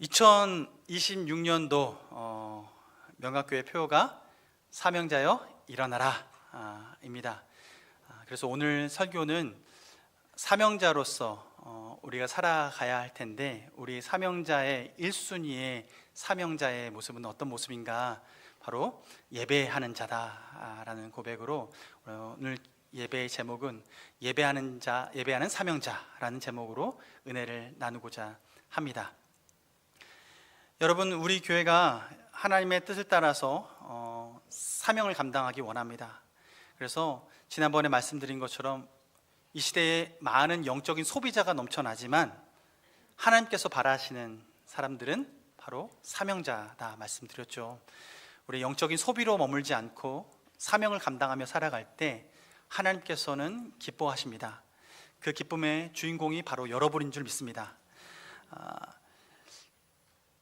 2026년도 명각교회 표어가 사명자여 일어나라 입니다. 그래서 오늘 설교는 사명자로서 우리가 살아가야 할 텐데, 우리 사명자의 1순위의 사명자의 모습은 어떤 모습인가? 바로 예배하는 자다라는 고백으로 오늘 예배의 제목은 예배하는 자, 예배하는 사명자라는 제목으로 은혜를 나누고자 합니다. 여러분, 우리 교회가 하나님의 뜻을 따라서 사명을 감당하기 원합니다. 그래서 지난번에 말씀드린 것처럼 이 시대에 많은 영적인 소비자가 넘쳐나지만 하나님께서 바라시는 사람들은 바로 사명자다 말씀드렸죠. 우리 영적인 소비로 머물지 않고 사명을 감당하며 살아갈 때 하나님께서는 기뻐하십니다. 그 기쁨의 주인공이 바로 여러분인 줄 믿습니다.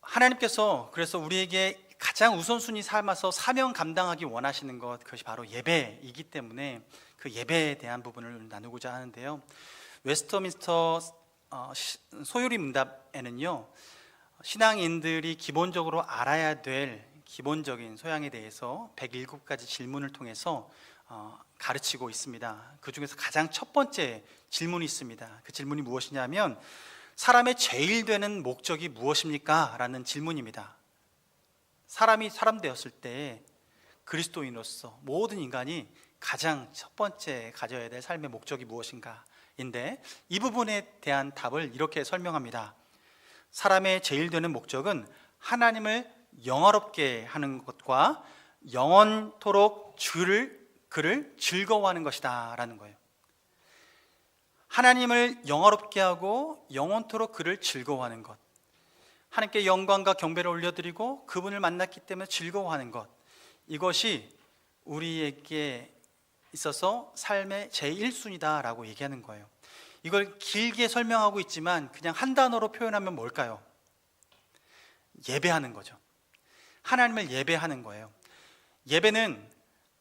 하나님께서 그래서 우리에게 가장 우선순위 삼아서 사명 감당하기 원하시는 것, 그것이 바로 예배이기 때문에 그 예배에 대한 부분을 나누고자 하는데요. 웨스터민스터 소요리 문답에는요, 신앙인들이 기본적으로 알아야 될 기본적인 소양에 대해서 107가지 질문을 통해서 가르치고 있습니다. 그 중에서 가장 첫 번째 질문이 있습니다. 그 질문이 무엇이냐면, 사람의 제일 되는 목적이 무엇입니까? 라는 질문입니다. 사람이 사람 되었을 때 그리스도인으로서 모든 인간이 가장 첫 번째 가져야 될 삶의 목적이 무엇인가 인데, 이 부분에 대한 답을 이렇게 설명합니다. 사람의 제일 되는 목적은 하나님을 영화롭게 하는 것과 영원토록 그를 즐거워하는 것이다 라는 거예요. 하나님을 영화롭게 하고 영원토록 그를 즐거워하는 것, 하나님께 영광과 경배를 올려드리고 그분을 만났기 때문에 즐거워하는 것, 이것이 우리에게 있어서 삶의 제1순위다라고 얘기하는 거예요. 이걸 길게 설명하고 있지만 그냥 한 단어로 표현하면 뭘까요? 예배하는 거죠. 하나님을 예배하는 거예요. 예배는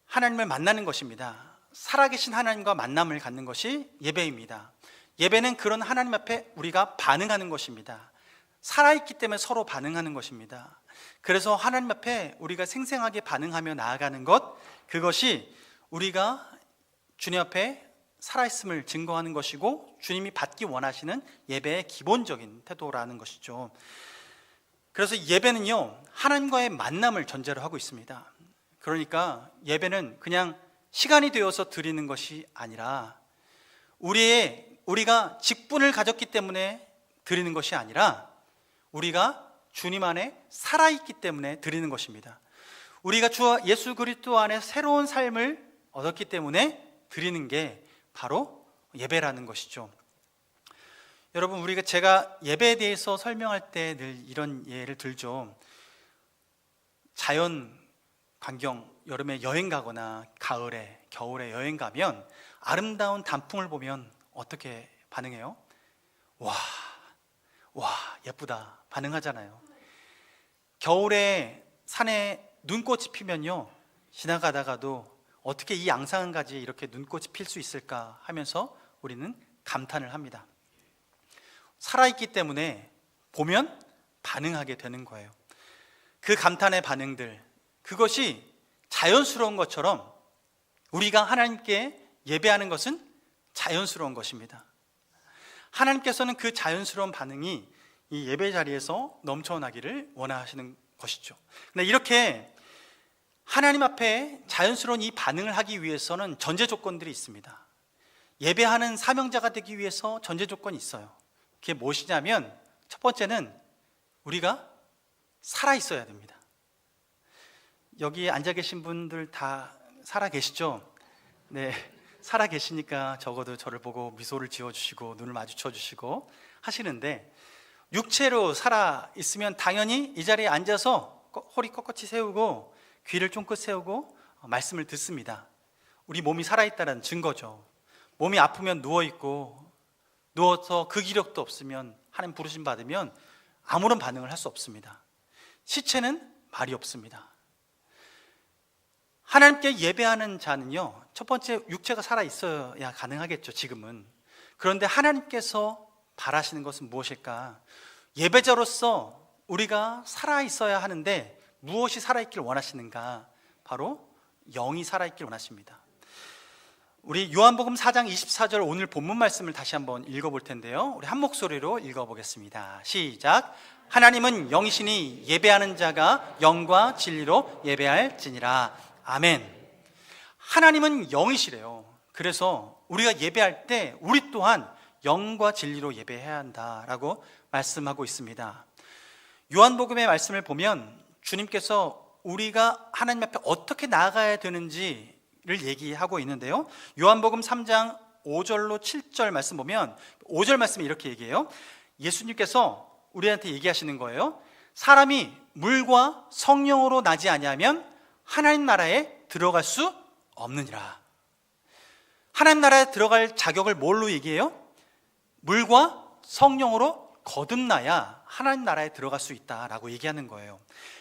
하나님을 만나는 것입니다. 살아계신 하나님과 만남을 갖는 것이 예배입니다. 예배는 그런 하나님 앞에 우리가 반응하는 것입니다. 살아있기 때문에 서로 반응하는 것입니다. 그래서 하나님 앞에 우리가 생생하게 반응하며 나아가는 것, 그것이 우리가 주님 앞에 살아있음을 증거하는 것이고 주님이 받기 원하시는 예배의 기본적인 태도라는 것이죠. 그래서 예배는요, 하나님과의 만남을 전제로 하고 있습니다. 그러니까 예배는 그냥 시간이 되어서 드리는 것이 아니라 우리가 직분을 가졌기 때문에 드리는 것이 아니라 우리가 주님 안에 살아있기 때문에 드리는 것입니다. 우리가 주 예수 그리스도 안에 새로운 삶을 얻었기 때문에 드리는 게 바로 예배라는 것이죠. 여러분, 제가 예배에 대해서 설명할 때 늘 이런 예를 들죠. 자연 광경, 여름에 여행 가거나 가을에, 겨울에 여행 가면 아름다운 단풍을 보면 어떻게 반응해요? 와, 예쁘다 반응하잖아요. 겨울에 산에 눈꽃이 피면요, 지나가다가도 어떻게 이 앙상한 가지에 이렇게 눈꽃이 필 수 있을까 하면서 우리는 감탄을 합니다. 살아있기 때문에 보면 반응하게 되는 거예요. 그 감탄의 반응들, 그것이 자연스러운 것처럼 우리가 하나님께 예배하는 것은 자연스러운 것입니다. 하나님께서는 그 자연스러운 반응이 이 예배 자리에서 넘쳐나기를 원하시는 것이죠. 근데 이렇게 하나님 앞에 자연스러운 이 반응을 하기 위해서는 전제 조건들이 있습니다. 예배하는 사명자가 되기 위해서 전제 조건이 있어요. 그게 무엇이냐면, 첫 번째는 우리가 살아있어야 됩니다. 여기 앉아 계신 분들 다 살아 계시죠? 네, 살아 계시니까 적어도 저를 보고 미소를 지어주시고 눈을 마주쳐 주시고 하시는데, 육체로 살아 있으면 당연히 이 자리에 앉아서 허리 꼿꼿이 세우고 귀를 쫑긋 세우고 말씀을 듣습니다. 우리 몸이 살아있다는 증거죠. 몸이 아프면 누워서 그 기력도 없으면, 하나님 부르심 받으면 아무런 반응을 할 수 없습니다. 시체는 말이 없습니다. 하나님께 예배하는 자는요, 첫 번째 육체가 살아 있어야 가능하겠죠, 지금은. 그런데 하나님께서 바라시는 것은 무엇일까? 예배자로서 우리가 살아있어야 하는데 무엇이 살아있길 원하시는가? 바로 영이 살아있길 원하십니다. 우리 요한복음 4장 24절 오늘 본문 말씀을 다시 한번 읽어볼 텐데요, 우리 한 목소리로 읽어보겠습니다. 시작. 하나님은 영이시니 예배하는 자가 영과 진리로 예배할지니라. 아멘. 하나님은 영이시래요. 그래서 우리가 예배할 때 우리 또한 영과 진리로 예배해야 한다라고 말씀하고 있습니다. 요한복음의 말씀을 보면 주님께서 우리가 하나님 앞에 어떻게 나아가야 되는지를 얘기하고 있는데요, 요한복음 3장 5절로 7절 말씀 보면 5절 말씀이 이렇게 얘기해요. 예수님께서 우리한테 얘기하시는 거예요. 사람이 물과 성령으로 나지 아니하면 하나님 나라에 들어갈 수 없느니라. 하나님 나라에 들어갈 자격을 뭘로 얘기해요? 물과 성령으로 거듭나야 하나님 나라에 들어갈 수 있다라고 얘기하는 거예요.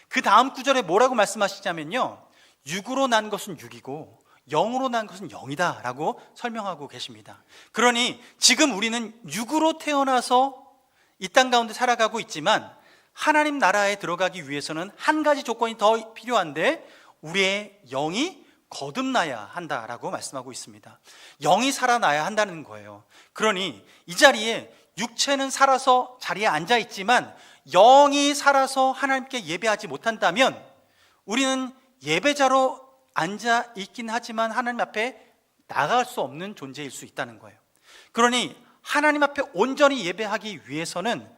그 다음 구절에 뭐라고 말씀하시냐면요, 육으로 난 것은 육이고 영으로 난 것은 영이다 라고 설명하고 계십니다. 그러니 지금 우리는 육으로 태어나서 이 땅 가운데 살아가고 있지만 하나님 나라에 들어가기 위해서는 한 가지 조건이 더 필요한데 우리의 영이 거듭나야 한다라고 말씀하고 있습니다. 영이 살아나야 한다는 거예요. 그러니 이 자리에 육체는 살아서 자리에 앉아 있지만 영이 살아서 하나님께 예배하지 못한다면 우리는 예배자로 앉아 있긴 하지만 하나님 앞에 나갈 수 없는 존재일 수 있다는 거예요. 그러니 하나님 앞에 온전히 예배하기 위해서는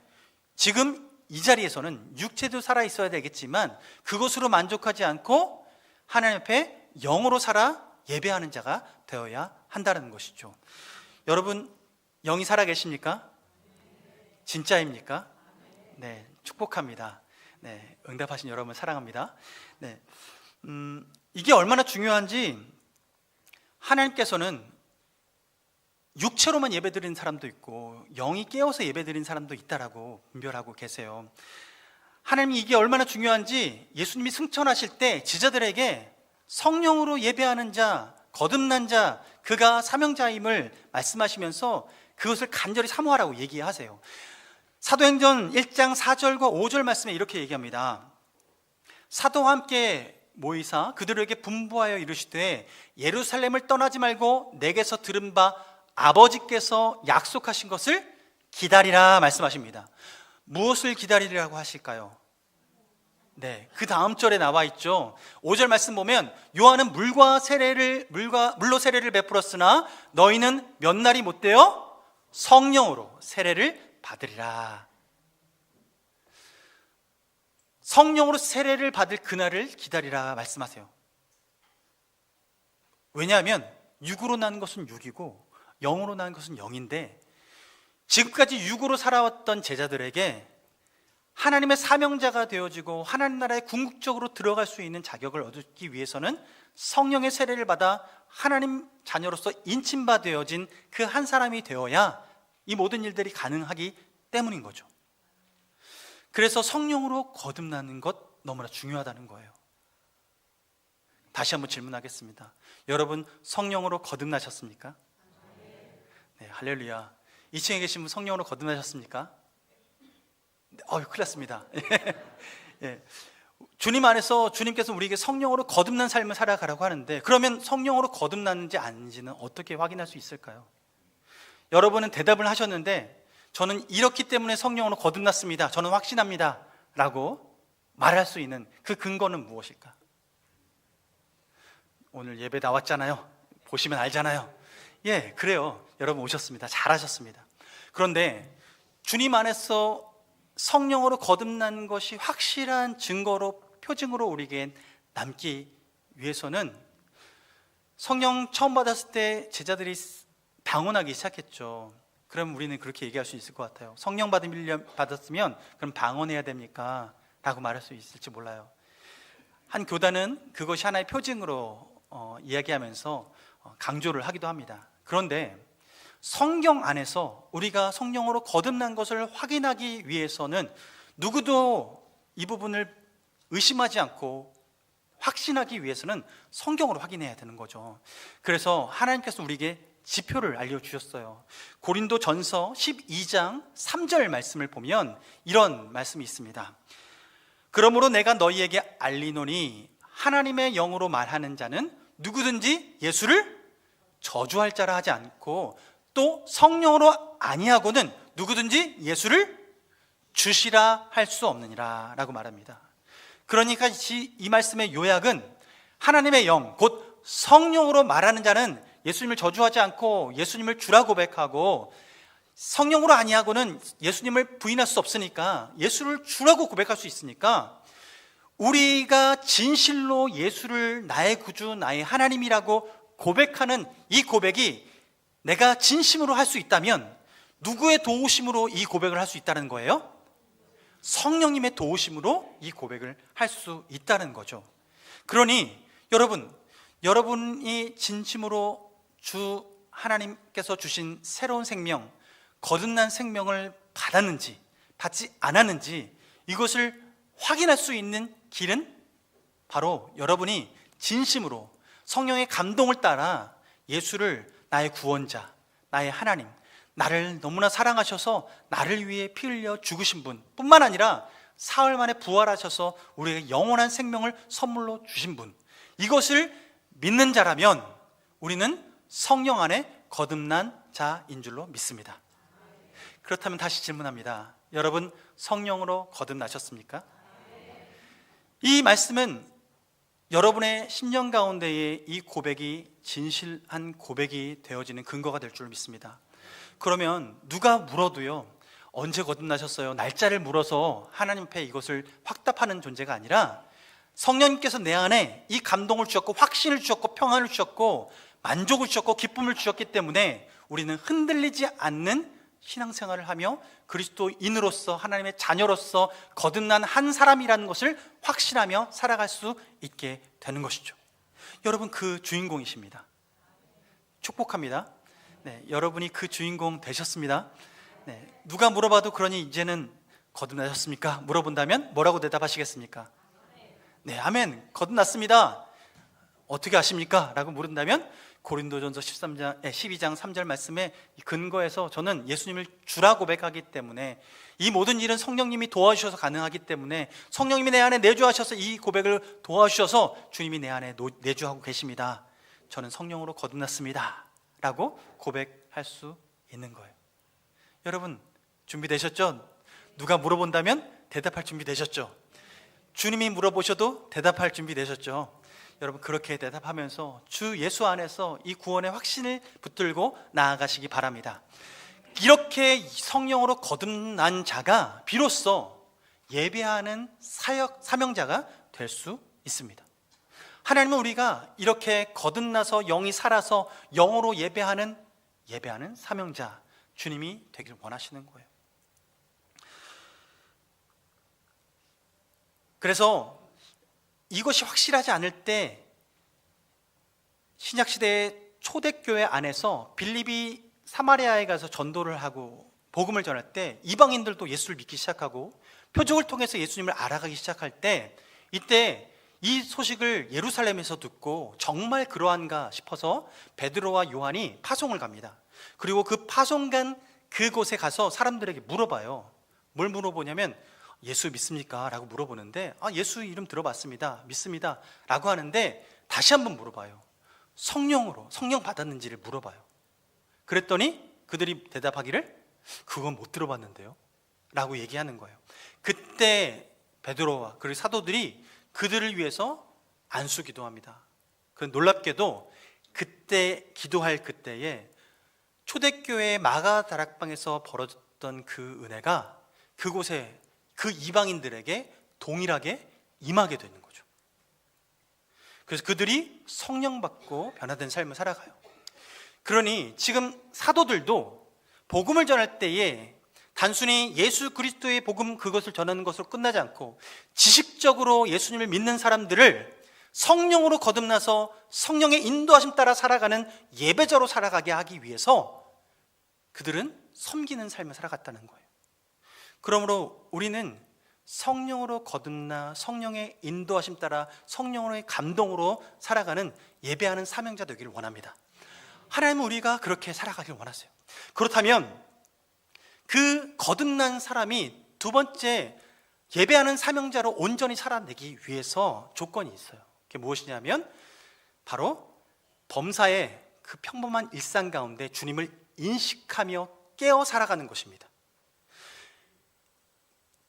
지금 이 자리에서는 육체도 살아 있어야 되겠지만 그것으로 만족하지 않고 하나님 앞에 영으로 살아 예배하는 자가 되어야 한다는 것이죠. 여러분, 영이 살아 계십니까? 진짜입니까? 네, 축복합니다. 네, 응답하신 여러분 사랑합니다. 네, 이게 얼마나 중요한지 하나님께서는 육체로만 예배드리는 사람도 있고 영이 깨어서 예배드리는 사람도 있다라고 분별하고 계세요. 하나님이 이게 얼마나 중요한지 예수님이 승천하실 때 제자들에게 성령으로 예배하는 자, 거듭난 자, 그가 사명자임을 말씀하시면서 그것을 간절히 사모하라고 얘기하세요. 사도행전 1장 4절과 5절 말씀에 이렇게 얘기합니다. 사도와 함께 모이사 그들에게 분부하여 이르시되 예루살렘을 떠나지 말고 내게서 들은 바 아버지께서 약속하신 것을 기다리라 말씀하십니다. 무엇을 기다리라고 하실까요? 네, 그 다음 절에 나와 있죠. 5절 말씀 보면 요한은 물로 세례를 베풀었으나 너희는 몇 날이 못되어 성령으로 세례를 받으리라. 성령으로 세례를 받을 그날을 기다리라 말씀하세요. 왜냐하면 육으로 난 것은 육이고 영으로 난 것은 영인데 지금까지 육으로 살아왔던 제자들에게 하나님의 사명자가 되어지고 하나님 나라에 궁극적으로 들어갈 수 있는 자격을 얻기 위해서는 성령의 세례를 받아 하나님 자녀로서 인침받아진 그 한 사람이 되어야 이 모든 일들이 가능하기 때문인 거죠. 그래서 성령으로 거듭나는 것 너무나 중요하다는 거예요. 다시 한번 질문하겠습니다. 여러분, 성령으로 거듭나셨습니까? 네, 할렐루야. 2층에 계신 분 성령으로 거듭나셨습니까? 큰일 났습니다. 예. 주님 안에서 주님께서 우리에게 성령으로 거듭난 삶을 살아가라고 하는데 그러면 성령으로 거듭났는지 아닌지는 어떻게 확인할 수 있을까요? 여러분은 대답을 하셨는데 저는 이렇기 때문에 성령으로 거듭났습니다, 저는 확신합니다 라고 말할 수 있는 그 근거는 무엇일까? 오늘 예배 나왔잖아요. 보시면 알잖아요. 예, 그래요. 여러분 오셨습니다. 잘하셨습니다. 그런데 주님 안에서 성령으로 거듭난 것이 확실한 증거로, 표징으로 우리에게 남기 위해서는 성령 처음 받았을 때 제자들이 방언하기 시작했죠. 그럼 우리는 그렇게 얘기할 수 있을 것 같아요. 성령 받았으면 그럼 방언해야 됩니까? 라고 말할 수 있을지 몰라요. 한 교단은 그것이 하나의 표징으로 이야기하면서 강조를 하기도 합니다. 그런데 성경 안에서 우리가 성령으로 거듭난 것을 확인하기 위해서는 누구도 이 부분을 의심하지 않고 확신하기 위해서는 성경으로 확인해야 되는 거죠. 그래서 하나님께서 우리에게 지표를 알려주셨어요. 고린도전서 12장 3절 말씀을 보면 이런 말씀이 있습니다. 그러므로 내가 너희에게 알리노니 하나님의 영으로 말하는 자는 누구든지 예수를 저주할 자라 하지 않고 또 성령으로 아니하고는 누구든지 예수를 주시라 할 수 없느니라 라고 말합니다. 그러니까 이 말씀의 요약은 하나님의 영, 곧 성령으로 말하는 자는 예수님을 저주하지 않고 예수님을 주라 고백하고, 성령으로 아니하고는 예수님을 부인할 수 없으니까 예수를 주라고 고백할 수 있으니까, 우리가 진실로 예수를 나의 구주, 나의 하나님이라고 고백하는 이 고백이 내가 진심으로 할 수 있다면 누구의 도우심으로 이 고백을 할 수 있다는 거예요? 성령님의 도우심으로 이 고백을 할 수 있다는 거죠. 그러니 여러분이 진심으로 주 하나님께서 주신 새로운 생명, 거듭난 생명을 받았는지 받지 않았는지 이것을 확인할 수 있는 길은 바로 여러분이 진심으로 성령의 감동을 따라 예수를 나의 구원자, 나의 하나님, 나를 너무나 사랑하셔서 나를 위해 피 흘려 죽으신 분 뿐만 아니라 사흘 만에 부활하셔서 우리에게 영원한 생명을 선물로 주신 분, 이것을 믿는 자라면 우리는 성령 안에 거듭난 자인 줄로 믿습니다. 그렇다면 다시 질문합니다. 여러분, 성령으로 거듭나셨습니까? 이 말씀은 여러분의 심령 가운데에 이 고백이 진실한 고백이 되어지는 근거가 될 줄 믿습니다. 그러면 누가 물어도요, 언제 거듭나셨어요? 날짜를 물어서 하나님 앞에 이것을 확답하는 존재가 아니라, 성령님께서 내 안에 이 감동을 주셨고 확신을 주셨고 평안을 주셨고 만족을 주셨고 기쁨을 주셨기 때문에 우리는 흔들리지 않는 신앙생활을 하며 그리스도인으로서, 하나님의 자녀로서 거듭난 한 사람이라는 것을 확신하며 살아갈 수 있게 되는 것이죠. 여러분, 그 주인공이십니다. 축복합니다. 네, 여러분이 그 주인공 되셨습니다. 네, 누가 물어봐도 그러니 이제는 거듭나셨습니까? 물어본다면 뭐라고 대답하시겠습니까? 네, 아멘, 거듭났습니다. 어떻게 아십니까? 라고 물은다면 고린도전서 12장 3절 말씀에 근거해서 저는 예수님을 주라 고백하기 때문에, 이 모든 일은 성령님이 도와주셔서 가능하기 때문에, 성령님이 내 안에 내주하셔서 이 고백을 도와주셔서 주님이 내 안에 내주하고 계십니다. 저는 성령으로 거듭났습니다 라고 고백할 수 있는 거예요. 여러분, 준비되셨죠? 누가 물어본다면 대답할 준비 되셨죠? 주님이 물어보셔도 대답할 준비 되셨죠? 여러분, 그렇게 대답하면서 주 예수 안에서 이 구원의 확신을 붙들고 나아가시기 바랍니다. 이렇게 성령으로 거듭난 자가 비로소 예배하는 사명자가 될 수 있습니다. 하나님은 우리가 이렇게 거듭나서 영이 살아서 영으로 예배하는 사명자, 주님이 되길 원하시는 거예요. 그래서 이것이 확실하지 않을 때 신약시대의 초대교회 안에서 빌립이 사마리아에 가서 전도를 하고 복음을 전할 때 이방인들도 예수를 믿기 시작하고 표적을 통해서 예수님을 알아가기 시작할 때, 이때 이 소식을 예루살렘에서 듣고 정말 그러한가 싶어서 베드로와 요한이 파송을 갑니다. 그리고 그 파송 간 그곳에 가서 사람들에게 물어봐요. 뭘 물어보냐면 예수 믿습니까? 라고 물어보는데, 예수 이름 들어봤습니다, 믿습니다 라고 하는데, 다시 한번 물어봐요. 성령 받았는지를 물어봐요. 그랬더니 그들이 대답하기를 그건 못 들어봤는데요 라고 얘기하는 거예요. 그때 베드로와 그리고 사도들이 그들을 위해서 안수 기도합니다. 그 놀랍게도 그때 기도할 그때에 초대교회 마가다락방에서 벌어졌던 그 은혜가 그곳에 그 이방인들에게 동일하게 임하게 되는 거죠. 그래서 그들이 성령 받고 변화된 삶을 살아가요. 그러니 지금 사도들도 복음을 전할 때에 단순히 예수 그리스도의 복음 그것을 전하는 것으로 끝나지 않고 지식적으로 예수님을 믿는 사람들을 성령으로 거듭나서 성령의 인도하심 따라 살아가는 예배자로 살아가게 하기 위해서 그들은 섬기는 삶을 살아갔다는 거예요. 그러므로 우리는 성령으로 거듭나 성령의 인도하심 따라 성령의 감동으로 살아가는 예배하는 사명자 되기를 원합니다. 하나님은 우리가 그렇게 살아가길 원하세요. 그렇다면 그 거듭난 사람이 두 번째 예배하는 사명자로 온전히 살아내기 위해서 조건이 있어요. 그게 무엇이냐면 바로 범사의 그 평범한 일상 가운데 주님을 인식하며 깨어 살아가는 것입니다.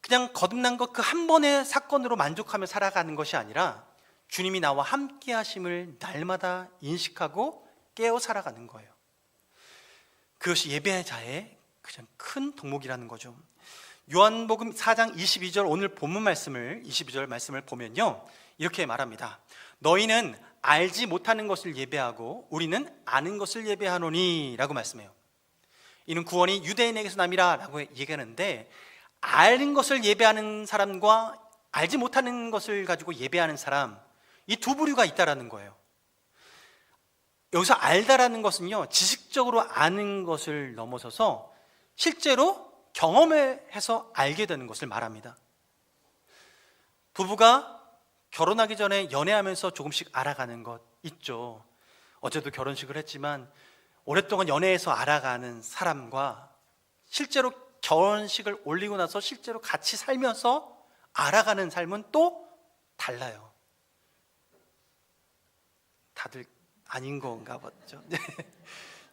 그냥 거듭난 것 그 한 번의 사건으로 만족하며 살아가는 것이 아니라 주님이 나와 함께 하심을 날마다 인식하고 깨어 살아가는 거예요. 그것이 예배자의 가장 큰 덕목이라는 거죠. 요한복음 4장 22절 오늘 본문 말씀을 22절 말씀을 보면요, 이렇게 말합니다. 너희는 알지 못하는 것을 예배하고 우리는 아는 것을 예배하노니 라고 말씀해요. 이는 구원이 유대인에게서 남이라 라고 얘기하는데, 아는 것을 예배하는 사람과 알지 못하는 것을 가지고 예배하는 사람, 이 두 부류가 있다라는 거예요. 여기서 알다라는 것은요, 지식적으로 아는 것을 넘어서서 실제로 경험을 해서 알게 되는 것을 말합니다. 부부가 결혼하기 전에 연애하면서 조금씩 알아가는 것 있죠. 어제도 결혼식을 했지만 오랫동안 연애해서 알아가는 사람과 실제로 결혼식을 올리고 나서 실제로 같이 살면서 알아가는 삶은 또 달라요. 다들 아닌 건가 보죠.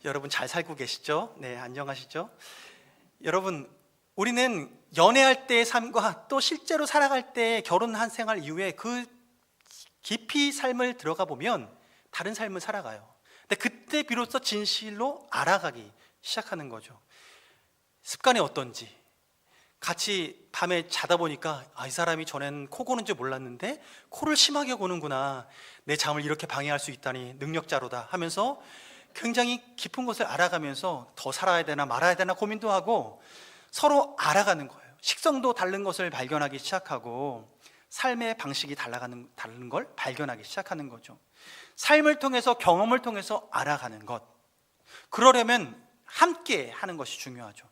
여러분 잘 살고 계시죠? 네, 안녕하시죠? 여러분, 우리는 연애할 때의 삶과 또 실제로 살아갈 때 결혼한 생활 이후에 그 깊이 삶을 들어가 보면 다른 삶을 살아가요. 근데 그때 비로소 진실로 알아가기 시작하는 거죠. 습관이 어떤지, 같이 밤에 자다 보니까 이 사람이 전엔 코 고는 줄 몰랐는데 코를 심하게 고는구나, 내 잠을 이렇게 방해할 수 있다니 능력자로다 하면서 굉장히 깊은 것을 알아가면서 더 살아야 되나 말아야 되나 고민도 하고 서로 알아가는 거예요. 식성도 다른 것을 발견하기 시작하고 삶의 방식이 다른 걸 발견하기 시작하는 거죠. 삶을 통해서, 경험을 통해서 알아가는 것, 그러려면 함께 하는 것이 중요하죠.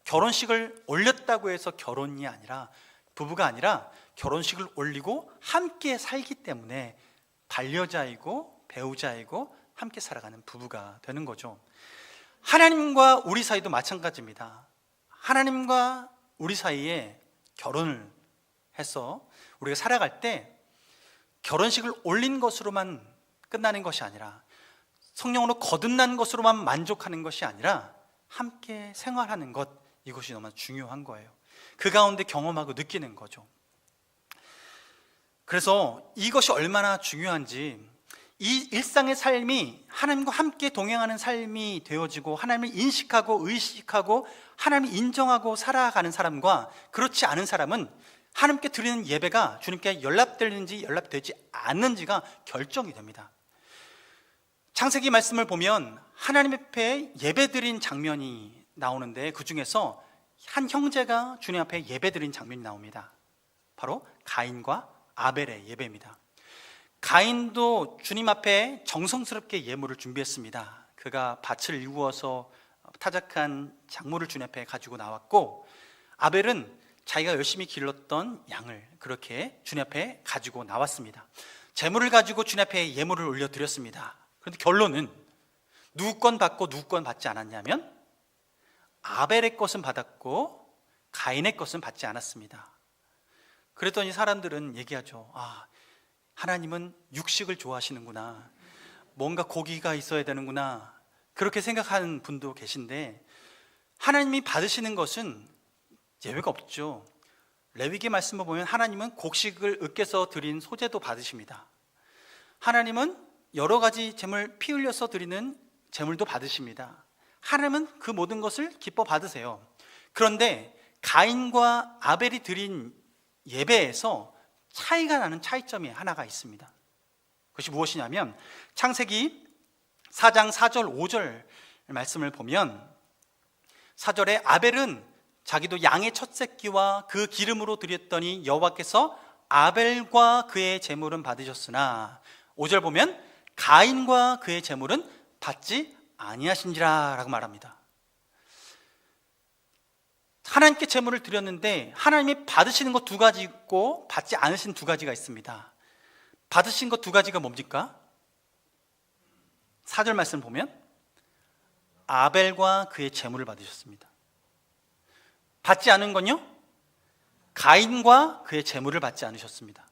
결혼식을 올렸다고 해서 결혼이 아니라, 부부가 아니라 결혼식을 올리고 함께 살기 때문에 반려자이고 배우자이고 함께 살아가는 부부가 되는 거죠. 하나님과 우리 사이도 마찬가지입니다. 하나님과 우리 사이에 결혼을 해서 우리가 살아갈 때 결혼식을 올린 것으로만 끝나는 것이 아니라, 성령으로 거듭난 것으로만 만족하는 것이 아니라 함께 생활하는 것, 이것이 너무 중요한 거예요. 그 가운데 경험하고 느끼는 거죠. 그래서 이것이 얼마나 중요한지, 이 일상의 삶이 하나님과 함께 동행하는 삶이 되어지고 하나님을 인식하고 의식하고 하나님을 인정하고 살아가는 사람과 그렇지 않은 사람은 하나님께 드리는 예배가 주님께 연락되는지 연락되지 않는지가 결정이 됩니다. 창세기 말씀을 보면 하나님 앞에 예배 드린 장면이 나오는데, 그 중에서 한 형제가 주님 앞에 예배 드린 장면이 나옵니다. 바로 가인과 아벨의 예배입니다. 가인도 주님 앞에 정성스럽게 예물을 준비했습니다. 그가 밭을 일구어서 타작한 작물을 주님 앞에 가지고 나왔고, 아벨은 자기가 열심히 길렀던 양을 그렇게 주님 앞에 가지고 나왔습니다. 제물을 가지고 주님 앞에 예물을 올려드렸습니다. 그런데 결론은 누구 건 받고 누구 건 받지 않았냐면, 아벨의 것은 받았고 가인의 것은 받지 않았습니다. 그랬더니 사람들은 얘기하죠. 하나님은 육식을 좋아하시는구나, 뭔가 고기가 있어야 되는구나, 그렇게 생각하는 분도 계신데, 하나님이 받으시는 것은 예외가 없죠. 레위기 말씀을 보면 하나님은 곡식을 으깨서 드린 소제도 받으십니다. 하나님은 여러 가지 제물, 피 흘려서 드리는 제물도 받으십니다. 하나님은 그 모든 것을 기뻐 받으세요. 그런데 가인과 아벨이 드린 예배에서 차이가 나는 차이점이 하나가 있습니다. 그것이 무엇이냐면, 창세기 4장 4절 5절 말씀을 보면 4절에 아벨은 자기도 양의 첫 새끼와 그 기름으로 드렸더니 여호와께서 아벨과 그의 제물은 받으셨으나, 5절 보면 가인과 그의 제물은 받지 아니하신지라 라고 말합니다. 하나님께 제물을 드렸는데 하나님이 받으시는 것 두 가지 있고 받지 않으신 두 가지가 있습니다. 받으신 것 두 가지가 뭡니까? 4절 말씀 보면 아벨과 그의 제물을 받으셨습니다. 받지 않은 건요? 가인과 그의 재물을 받지 않으셨습니다.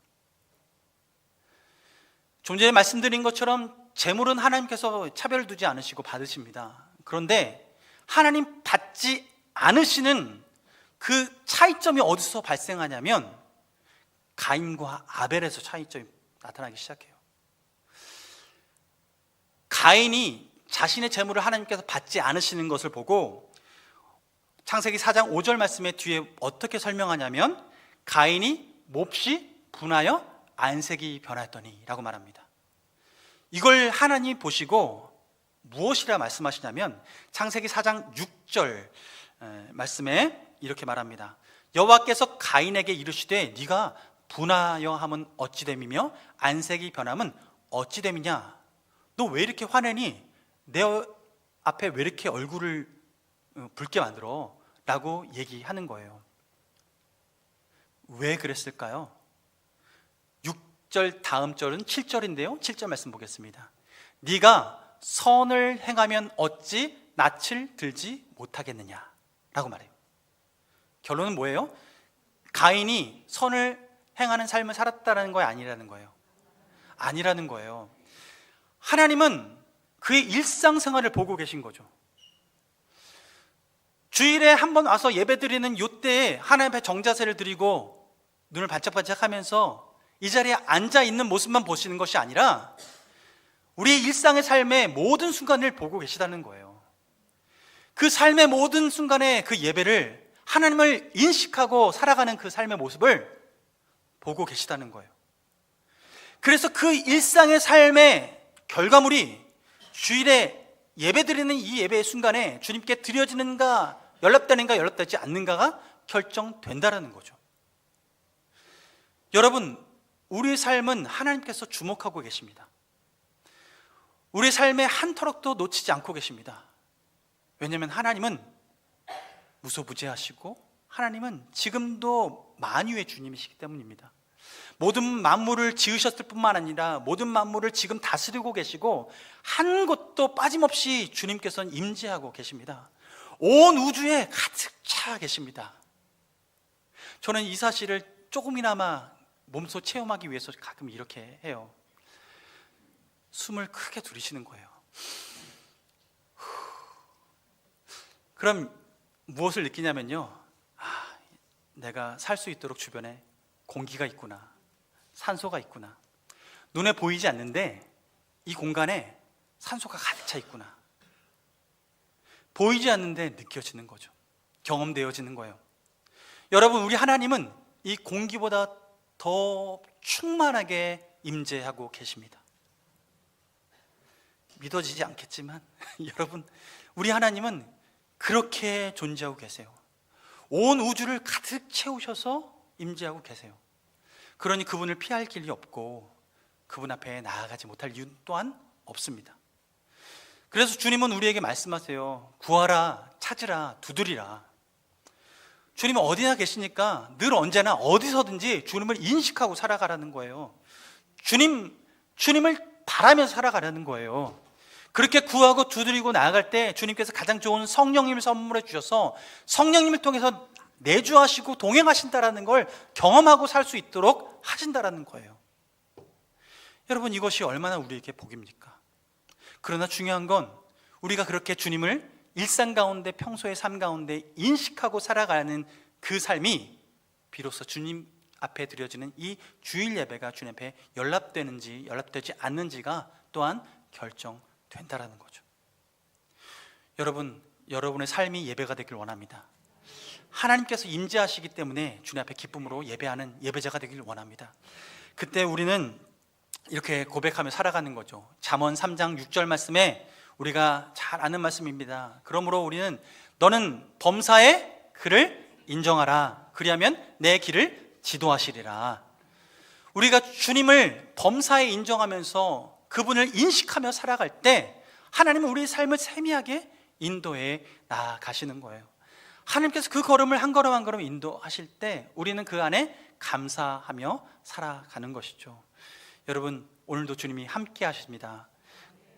좀 전에 말씀드린 것처럼 재물은 하나님께서 차별을 두지 않으시고 받으십니다. 그런데 하나님 받지 않으시는 그 차이점이 어디서 발생하냐면 가인과 아벨에서 차이점이 나타나기 시작해요. 가인이 자신의 재물을 하나님께서 받지 않으시는 것을 보고 창세기 4장 5절 말씀의 뒤에 어떻게 설명하냐면 가인이 몹시 분하여 안색이 변하였더니 라고 말합니다. 이걸 하나님이 보시고 무엇이라 말씀하시냐면 창세기 4장 6절 말씀에 이렇게 말합니다. 여호와께서 가인에게 이르시되 네가 분하여 함은 어찌 됨이며 안색이 변함은 어찌 됨이냐. 너 왜 이렇게 화내니? 내 앞에 왜 이렇게 얼굴을 붉게 만들어? 라고 얘기하는 거예요. 왜 그랬을까요? 6절 다음 절은 7절인데요 7절 말씀 보겠습니다. 네가 선을 행하면 어찌 낯을 들지 못하겠느냐 라고 말해요. 결론은 뭐예요? 가인이 선을 행하는 삶을 살았다는 거예요? 아니라는 거예요? 아니라는 거예요. 하나님은 그의 일상생활을 보고 계신 거죠. 주일에 한 번 와서 예배드리는 이때에 하나님 앞에 정자세를 드리고 눈을 반짝반짝하면서 이 자리에 앉아있는 모습만 보시는 것이 아니라 우리의 일상의 삶의 모든 순간을 보고 계시다는 거예요. 그 삶의 모든 순간에 그 예배를 하나님을 인식하고 살아가는 그 삶의 모습을 보고 계시다는 거예요. 그래서 그 일상의 삶의 결과물이 주일에 예배드리는 이 예배의 순간에 주님께 드려지는가 연락되는가 연락되지 않는가가 결정된다라는 거죠. 여러분, 우리의 삶은 하나님께서 주목하고 계십니다. 우리의 삶의 한 터럭도 놓치지 않고 계십니다. 왜냐하면 하나님은 무소부재하시고 하나님은 지금도 만유의 주님이시기 때문입니다. 모든 만물을 지으셨을 뿐만 아니라 모든 만물을 지금 다스리고 계시고 한 곳도 빠짐없이 주님께서는 임재하고 계십니다. 온 우주에 가득 차 계십니다. 저는 이 사실을 조금이나마 몸소 체험하기 위해서 가끔 이렇게 해요. 숨을 크게 들이쉬는 거예요. 그럼 무엇을 느끼냐면요, 내가 살 수 있도록 주변에 공기가 있구나, 산소가 있구나. 눈에 보이지 않는데 이 공간에 산소가 가득 차 있구나. 보이지 않는데 느껴지는 거죠. 경험되어지는 거예요. 여러분, 우리 하나님은 이 공기보다 더 충만하게 임재하고 계십니다. 믿어지지 않겠지만 여러분, 우리 하나님은 그렇게 존재하고 계세요. 온 우주를 가득 채우셔서 임재하고 계세요. 그러니 그분을 피할 길이 없고 그분 앞에 나아가지 못할 이유 또한 없습니다. 그래서 주님은 우리에게 말씀하세요. 구하라, 찾으라, 두드리라. 주님은 어디나 계시니까 늘 언제나 어디서든지 주님을 인식하고 살아가라는 거예요. 주님을 바라면서 살아가라는 거예요. 그렇게 구하고 두드리고 나아갈 때 주님께서 가장 좋은 성령님을 선물해 주셔서 성령님을 통해서 내주하시고 동행하신다라는 걸 경험하고 살 수 있도록 하신다라는 거예요. 여러분, 이것이 얼마나 우리에게 복입니까? 그러나 중요한 건 우리가 그렇게 주님을 일상 가운데 평소의 삶 가운데 인식하고 살아가는 그 삶이 비로소 주님 앞에 드려지는 이 주일 예배가 주님 앞에 연락되는지 연락되지 않는지가 또한 결정된다라는 거죠. 여러분, 여러분의 삶이 예배가 되길 원합니다. 하나님께서 임재하시기 때문에 주님 앞에 기쁨으로 예배하는 예배자가 되길 원합니다. 그때 우리는 이렇게 고백하며 살아가는 거죠. 잠언 3장 6절 말씀에 우리가 잘 아는 말씀입니다. 그러므로 우리는 너는 범사의 그를 인정하라. 그리하면 내 길을 지도하시리라. 우리가 주님을 범사에 인정하면서 그분을 인식하며 살아갈 때 하나님은 우리의 삶을 세미하게 인도해 나가시는 거예요. 하나님께서 그 걸음을 한 걸음 한 걸음 인도하실 때 우리는 그 안에 감사하며 살아가는 것이죠. 여러분, 오늘도 주님이 함께 하십니다.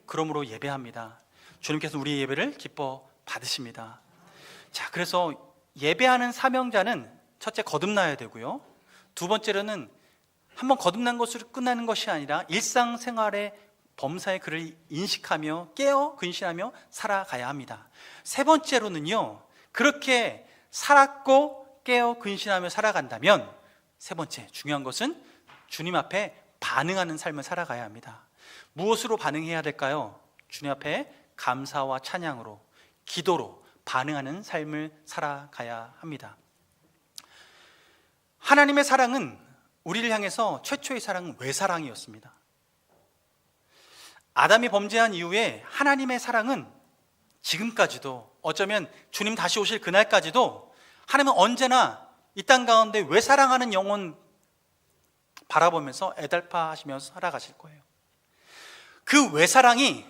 그러므로 예배합니다. 주님께서 우리의 예배를 기뻐 받으십니다. 자, 그래서 예배하는 사명자는 첫째 거듭나야 되고요. 두 번째로는 한번 거듭난 것으로 끝나는 것이 아니라 일상생활의 범사의 그를 인식하며 깨어 근신하며 살아가야 합니다. 세 번째로는요, 그렇게 살았고 깨어 근신하며 살아간다면 세 번째 중요한 것은 주님 앞에 반응하는 삶을 살아가야 합니다. 무엇으로 반응해야 될까요? 주님 앞에 감사와 찬양으로, 기도로 반응하는 삶을 살아가야 합니다. 하나님의 사랑은 우리를 향해서 최초의 사랑은 외사랑이었습니다. 아담이 범죄한 이후에 하나님의 사랑은 지금까지도, 어쩌면 주님 다시 오실 그날까지도 하나님은 언제나 이 땅 가운데 외사랑하는 영혼 바라보면서 애달파하시면서 살아가실 거예요. 그 외사랑이,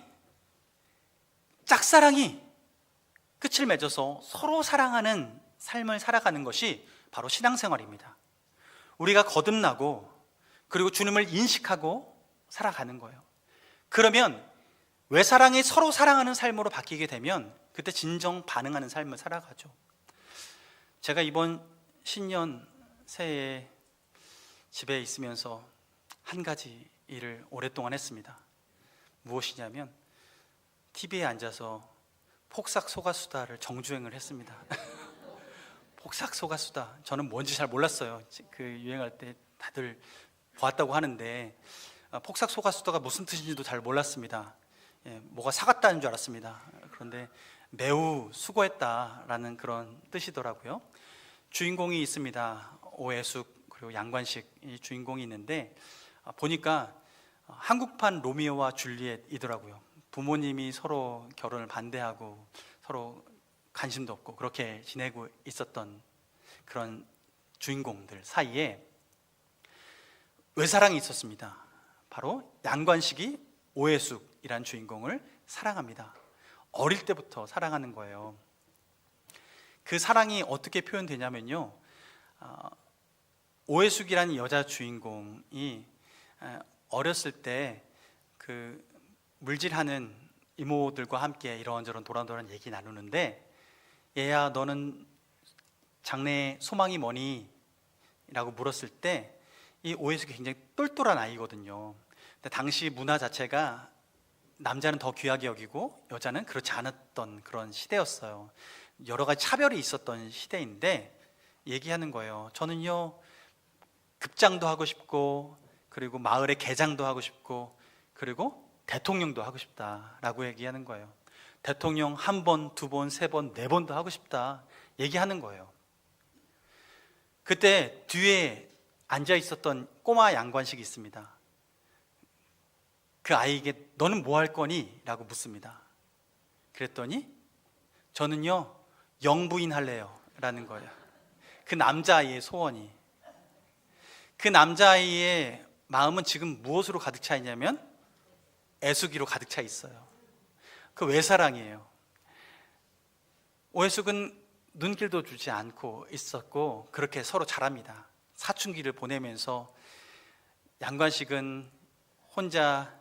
짝사랑이 끝을 맺어서 서로 사랑하는 삶을 살아가는 것이 바로 신앙생활입니다. 우리가 거듭나고 그리고 주님을 인식하고 살아가는 거예요. 그러면 외사랑이 서로 사랑하는 삶으로 바뀌게 되면 그때 진정 반응하는 삶을 살아가죠. 제가 이번 신년 새해에 집에 있으면서 한 가지 일을 오랫동안 했습니다. 무엇이냐면 TV에 앉아서 폭삭소가수다를 정주행을 했습니다. 폭삭소가수다, 저는 뭔지 잘 몰랐어요. 그 유행할 때 다들 보았다고 하는데 폭삭소가수다가 무슨 뜻인지도 잘 몰랐습니다. 뭐가 사갔다는 줄 알았습니다. 그런데 매우 수고했다라는 그런 뜻이더라고요. 주인공이 있습니다. 오해숙 그리고 양관식, 이 주인공이 있는데 보니까 한국판 로미오와 줄리엣이더라고요. 부모님이 서로 결혼을 반대하고 서로 관심도 없고 그렇게 지내고 있었던 그런 주인공들 사이에 외사랑이 있었습니다. 바로 양관식이 오해숙이라는 주인공을 사랑합니다. 어릴 때부터 사랑하는 거예요. 그 사랑이 어떻게 표현되냐면요, 오해숙이라는 여자 주인공이 어렸을 때 그 물질하는 이모들과 함께 이런저런 도란도란 얘기 나누는데, 얘야 너는 장래에 소망이 뭐니? 라고 물었을 때 이 오해숙이 굉장히 똘똘한 아이거든요. 근데 당시 문화 자체가 남자는 더 귀하게 여기고 여자는 그렇지 않았던 그런 시대였어요. 여러 가지 차별이 있었던 시대인데 얘기하는 거예요. 저는요 급장도 하고 싶고 그리고 마을의 계장도 하고 싶고 그리고 대통령도 하고 싶다라고 얘기하는 거예요. 대통령 한 번, 두 번, 세 번, 네 번도 하고 싶다 얘기하는 거예요. 그때 뒤에 앉아 있었던 꼬마 양관식이 있습니다. 그 아이에게 너는 뭐 할 거니? 라고 묻습니다. 그랬더니 저는요 영부인 할래요 라는 거예요. 그 남자아이의 소원이. 그 남자아이의 마음은 지금 무엇으로 가득 차 있냐면 애수기로 가득 차 있어요. 그 외사랑이에요. 오해숙은 눈길도 주지 않고 있었고 그렇게 서로 자랍니다. 사춘기를 보내면서 양관식은 혼자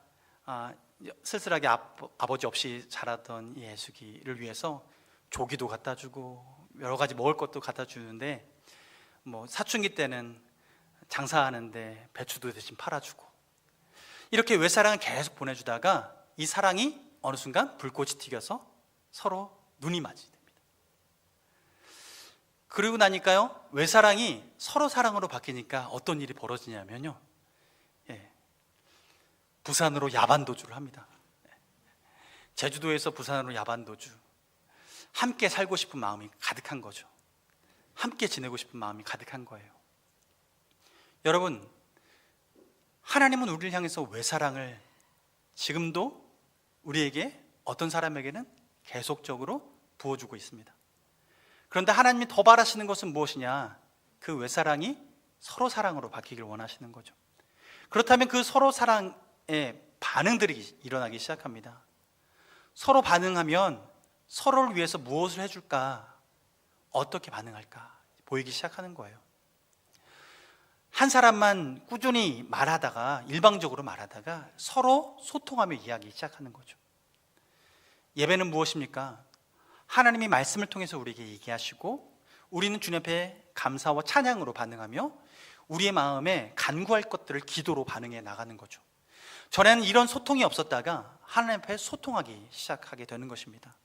쓸쓸하게 아버지 없이 자라던 이 애수기를 위해서 조기도 갖다 주고 여러 가지 먹을 것도 갖다 주는데, 뭐 사춘기 때는 장사하는데 배추도 대신 팔아주고 이렇게 외사랑을 계속 보내주다가 이 사랑이 어느 순간 불꽃이 튀겨서 서로 눈이 맞게 됩니다. 그리고 나니까요 외사랑이 서로 사랑으로 바뀌니까 어떤 일이 벌어지냐면요, 부산으로 야반도주를 합니다. 제주도에서 부산으로 야반도주. 함께 살고 싶은 마음이 가득한 거죠. 함께 지내고 싶은 마음이 가득한 거예요. 여러분, 하나님은 우리를 향해서 외사랑을 지금도 우리에게, 어떤 사람에게는 계속적으로 부어주고 있습니다. 그런데 하나님이 더 바라시는 것은 무엇이냐? 그 외사랑이 서로 사랑으로 바뀌길 원하시는 거죠. 그렇다면 그 서로 사랑의 반응들이 일어나기 시작합니다. 서로 반응하면 서로를 위해서 무엇을 해줄까? 어떻게 반응할까? 보이기 시작하는 거예요. 한 사람만 꾸준히 말하다가, 일방적으로 말하다가 서로 소통하며 이야기 시작하는 거죠. 예배는 무엇입니까? 하나님이 말씀을 통해서 우리에게 얘기하시고 우리는 주님 앞에 감사와 찬양으로 반응하며 우리의 마음에 간구할 것들을 기도로 반응해 나가는 거죠. 전에는 이런 소통이 없었다가 하나님 앞에 소통하기 시작하게 되는 것입니다.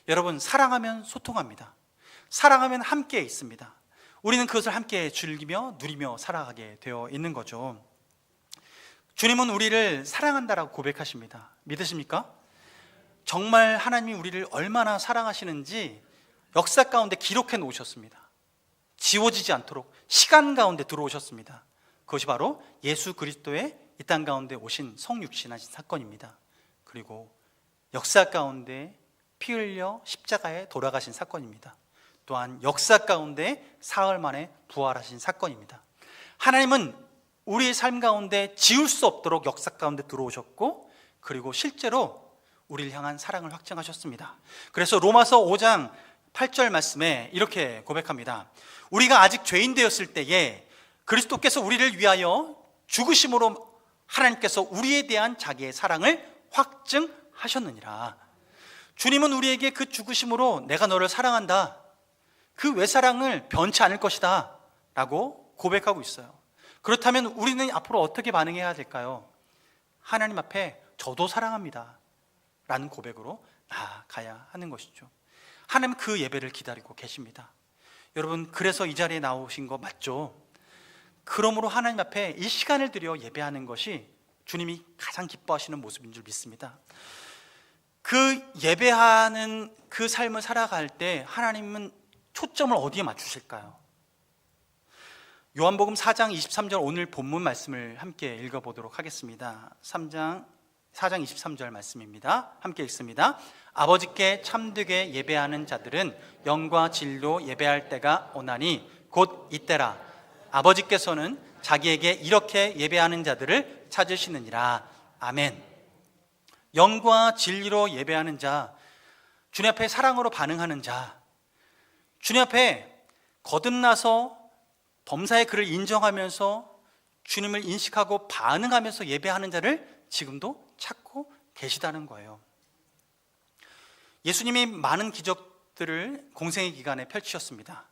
여러분, 사랑하면 소통합니다. 사랑하면 함께 있습니다. 우리는 그것을 함께 즐기며 누리며 살아가게 되어 있는 거죠. 주님은 우리를 사랑한다라고 고백하십니다. 믿으십니까? 정말 하나님이 우리를 얼마나 사랑하시는지 역사 가운데 기록해 놓으셨습니다. 지워지지 않도록 시간 가운데 들어오셨습니다. 그것이 바로 예수 그리스도의 이 땅 가운데 오신 성육신하신 사건입니다. 그리고 역사 가운데 피 흘려 십자가에 돌아가신 사건입니다. 또한 역사 가운데 사흘 만에 부활하신 사건입니다. 하나님은 우리의 삶 가운데 지울 수 없도록 역사 가운데 들어오셨고, 그리고 실제로 우리를 향한 사랑을 확증하셨습니다. 그래서 로마서 5장 8절 말씀에 이렇게 고백합니다. 우리가 아직 죄인 되었을 때에 그리스도께서 우리를 위하여 죽으심으로 하나님께서 우리에 대한 자기의 사랑을 확증하셨느니라. 주님은 우리에게 그 죽으심으로 내가 너를 사랑한다, 그 외사랑을 변치 않을 것이다 라고 고백하고 있어요. 그렇다면 우리는 앞으로 어떻게 반응해야 될까요? 하나님 앞에 저도 사랑합니다 라는 고백으로 나아가야 하는 것이죠. 하나님 그 예배를 기다리고 계십니다. 여러분, 그래서 이 자리에 나오신 거 맞죠? 그러므로 하나님 앞에 이 시간을 들여 예배하는 것이 주님이 가장 기뻐하시는 모습인 줄 믿습니다. 그 예배하는 그 삶을 살아갈 때 하나님은 초점을 어디에 맞추실까요? 요한복음 4장 23절 오늘 본문 말씀을 함께 읽어보도록 하겠습니다. 4장 23절 말씀입니다. 함께 읽습니다. 아버지께 참되게 예배하는 자들은 영과 진리로 예배할 때가 오나니 곧 이때라. 아버지께서는 자기에게 이렇게 예배하는 자들을 찾으시느니라. 아멘. 영과 진리로 예배하는 자, 주님 앞에 사랑으로 반응하는 자, 주님 앞에 거듭나서 범사의 그를 인정하면서 주님을 인식하고 반응하면서 예배하는 자를 지금도 찾고 계시다는 거예요. 예수님이 많은 기적들을 공생의 기간에 펼치셨습니다.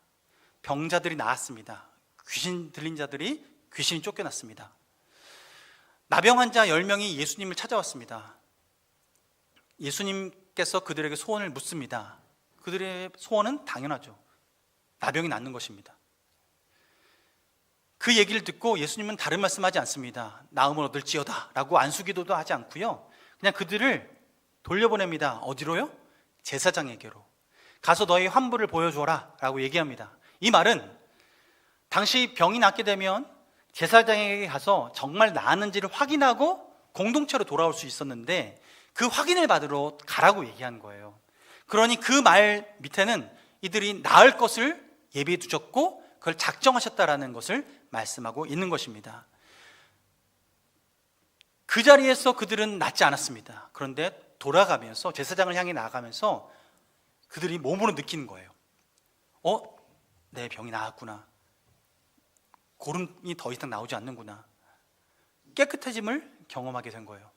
병자들이 나았습니다. 귀신 들린 자들이 귀신이 쫓겨났습니다. 나병 환자 10명이 예수님을 찾아왔습니다. 예수님께서 그들에게 소원을 묻습니다. 그들의 소원은 당연하죠. 나병이 낫는 것입니다. 그 얘기를 듣고 예수님은 다른 말씀하지 않습니다. 나음을 얻을지어다 라고 안수기도도 하지 않고요, 그냥 그들을 돌려보냅니다. 어디로요? 제사장에게로. 가서 너희 환부를 보여줘라 라고 얘기합니다. 이 말은 당시 병이 낫게 되면 제사장에게 가서 정말 나았는지를 확인하고 공동체로 돌아올 수 있었는데 그 확인을 받으러 가라고 얘기한 거예요. 그러니 그 말 밑에는 이들이 나을 것을 예비해 두셨고 그걸 작정하셨다라는 것을 말씀하고 있는 것입니다. 그 자리에서 그들은 낫지 않았습니다. 그런데 돌아가면서 제사장을 향해 나아가면서 그들이 몸으로 느끼는 거예요. 내 병이 나았구나. 고름이 더 이상 나오지 않는구나. 깨끗해짐을 경험하게 된 거예요.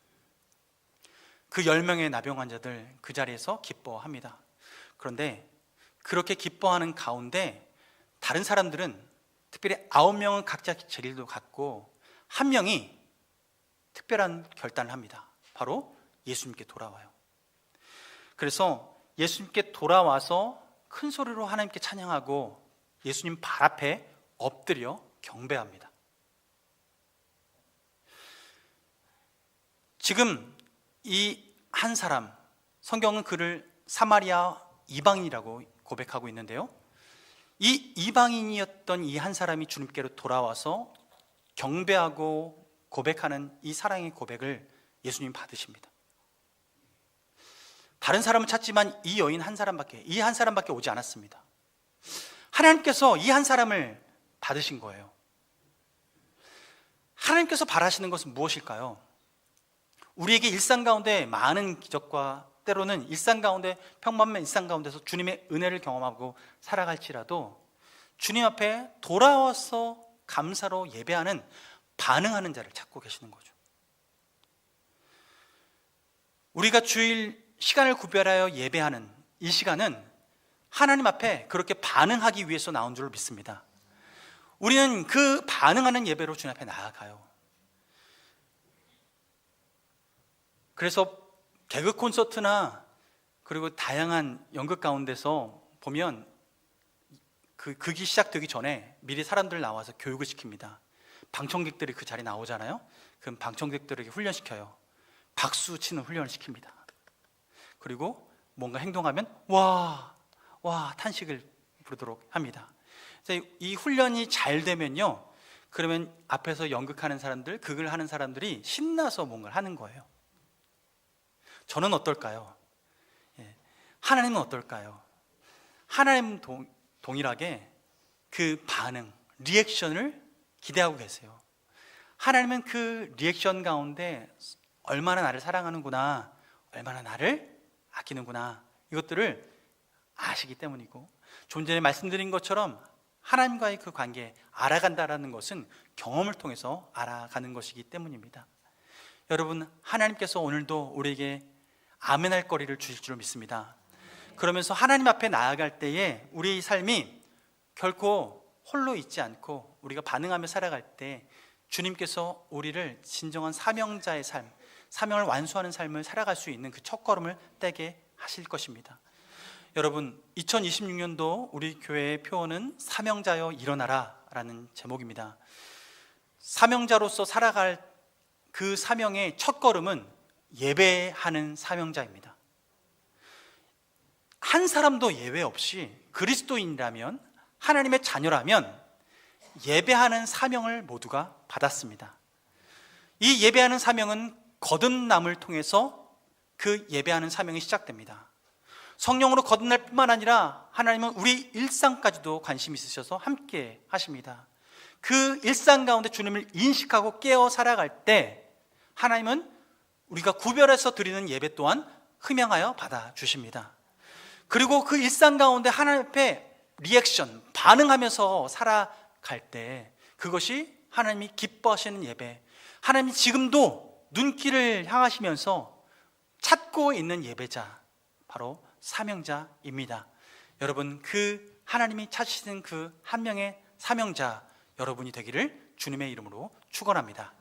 그 10명의 나병 환자들 그 자리에서 기뻐합니다. 그런데 그렇게 기뻐하는 가운데 다른 사람들은, 특별히 9명은 각자 제일도 갖고 1명이 특별한 결단을 합니다. 바로 예수님께 돌아와요. 그래서 예수님께 돌아와서 큰 소리로 하나님께 찬양하고 예수님 발 앞에 엎드려 경배합니다. 지금 이 한 사람, 성경은 그를 사마리아 이방인이라고 고백하고 있는데요, 이 이방인이었던 이 한 사람이 주님께로 돌아와서 경배하고 고백하는 이 사랑의 고백을 예수님 받으십니다. 다른 사람은 찾지만 이 여인 한 사람밖에 오지 않았습니다. 하나님께서 이 한 사람을 받으신 거예요. 하나님께서 바라시는 것은 무엇일까요? 우리에게 일상 가운데 많은 기적과 때로는 일상 가운데, 평범한 일상 가운데서 주님의 은혜를 경험하고 살아갈지라도 주님 앞에 돌아와서 감사로 예배하는, 반응하는 자를 찾고 계시는 거죠. 우리가 주일 시간을 구별하여 예배하는 이 시간은 하나님 앞에 그렇게 반응하기 위해서 나온 줄 믿습니다. 우리는 그 반응하는 예배로 주님 앞에 나아가요. 그래서 개그 콘서트나 그리고 다양한 연극 가운데서 보면 그 극이 시작되기 전에 미리 사람들 나와서 교육을 시킵니다. 방청객들이 그 자리에 나오잖아요. 그럼 방청객들에게 훈련시켜요. 박수 치는 훈련을 시킵니다. 그리고 뭔가 행동하면 와 탄식을 부르도록 합니다. 이 훈련이 잘 되면요, 그러면 앞에서 연극하는 사람들, 극을 하는 사람들이 신나서 뭔가를 하는 거예요. 저는 어떨까요? 하나님은 어떨까요? 하나님 동일하게 그 반응, 리액션을 기대하고 계세요. 하나님은 그 리액션 가운데 얼마나 나를 사랑하는구나, 얼마나 나를 아끼는구나, 이것들을 아시기 때문이고, 좀 전에 말씀드린 것처럼 하나님과의 그 관계 알아간다라는 것은 경험을 통해서 알아가는 것이기 때문입니다. 여러분, 하나님께서 오늘도 우리에게 아멘할 거리를 주실 줄 믿습니다. 그러면서 하나님 앞에 나아갈 때에 우리의 삶이 결코 홀로 있지 않고 우리가 반응하며 살아갈 때 주님께서 우리를 진정한 사명자의 삶, 사명을 완수하는 삶을 살아갈 수 있는 그 첫걸음을 떼게 하실 것입니다. 여러분, 2026년도 우리 교회의 표어는 사명자여 일어나라 라는 제목입니다. 사명자로서 살아갈 그 사명의 첫걸음은 예배하는 사명자입니다. 한 사람도 예외 없이 그리스도인이라면, 하나님의 자녀라면 예배하는 사명을 모두가 받았습니다. 이 예배하는 사명은 거듭남을 통해서 그 예배하는 사명이 시작됩니다. 성령으로 거듭날 뿐만 아니라 하나님은 우리 일상까지도 관심 있으셔서 함께 하십니다. 그 일상 가운데 주님을 인식하고 깨어 살아갈 때 하나님은 우리가 구별해서 드리는 예배 또한 흠양하여 받아주십니다. 그리고 그 일상 가운데 하나님 앞에 리액션, 반응하면서 살아갈 때 그것이 하나님이 기뻐하시는 예배, 하나님이 지금도 눈길을 향하시면서 찾고 있는 예배자, 바로 사명자입니다. 여러분, 그 하나님이 찾으시는 그 한 명의 사명자 여러분이 되기를 주님의 이름으로 축원합니다.